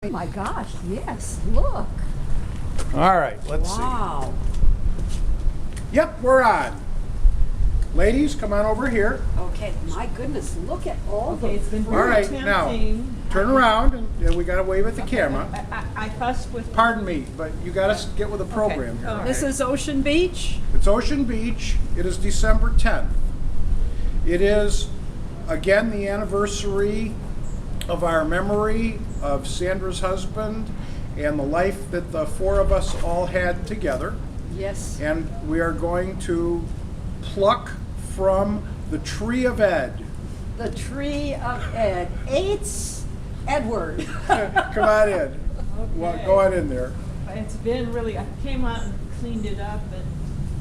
my gosh, yes, look. All right, let's see. Wow. Yep, we're on. Ladies, come on over here. Okay, my goodness, look at all Okay, it's been All very right, tempting. now, turn around, and we gotta wave at the camera. I fussed with. Pardon me, but you gotta get with the program here. All right. This is Ocean Beach. It's Ocean Beach. It is December 10th. It is, again, the anniversary of our memory of Sandra's husband and the life that the four of us all had together. Yes. And we are going to pluck from the tree of Ed. The tree of Ed. It's Edward. Come on in. Well, go on in there. It's been really, I came out and cleaned it up and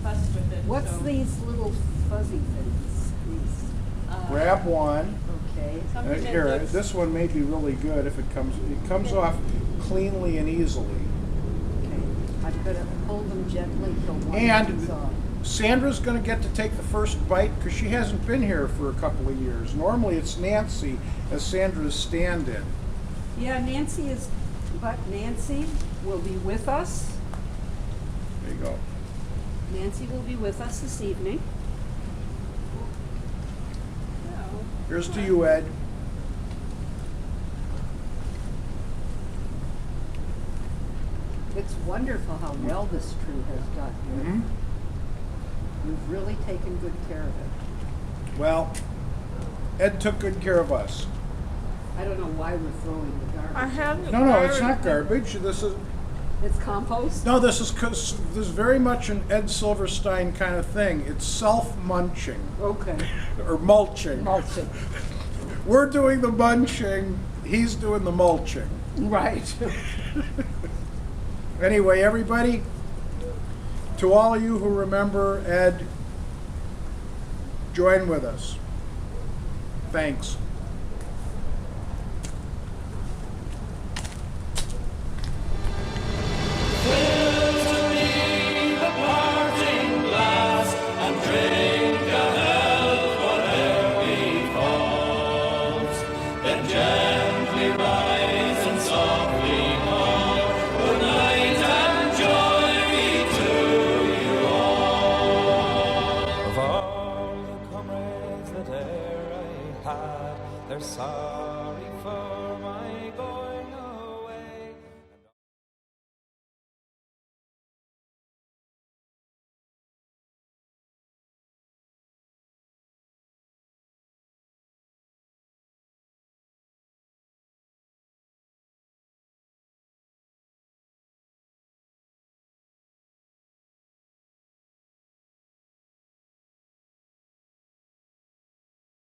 fussed with it. What's so. these little fuzzy things? These. Grab one. Okay. Something that Here, looks- this one may be really good if it comes off cleanly and easily. Okay. I'm gonna hold them gently till one And comes off. Sandra's going to get to take the first bite because she hasn't been here for a couple of years. Normally it's Nancy as Sandra's stand-in. Yeah, Nancy will be with us. There you go. Nancy will be with us this evening. Here's to you, Ed. It's wonderful how well this tree has done here. Mhm. You've really taken good care of it. Well, Ed took good care of us. I don't know why we're throwing the garbage. I haven't. No, it's not garbage. This is It's compost? no. This is very much an Ed Silverstein kind of thing. It's self-munching Okay. or mulching. Mulching. We're doing the munching. He's doing the mulching. Right. Anyway, everybody, to all of you who remember Ed, join with us. Thanks.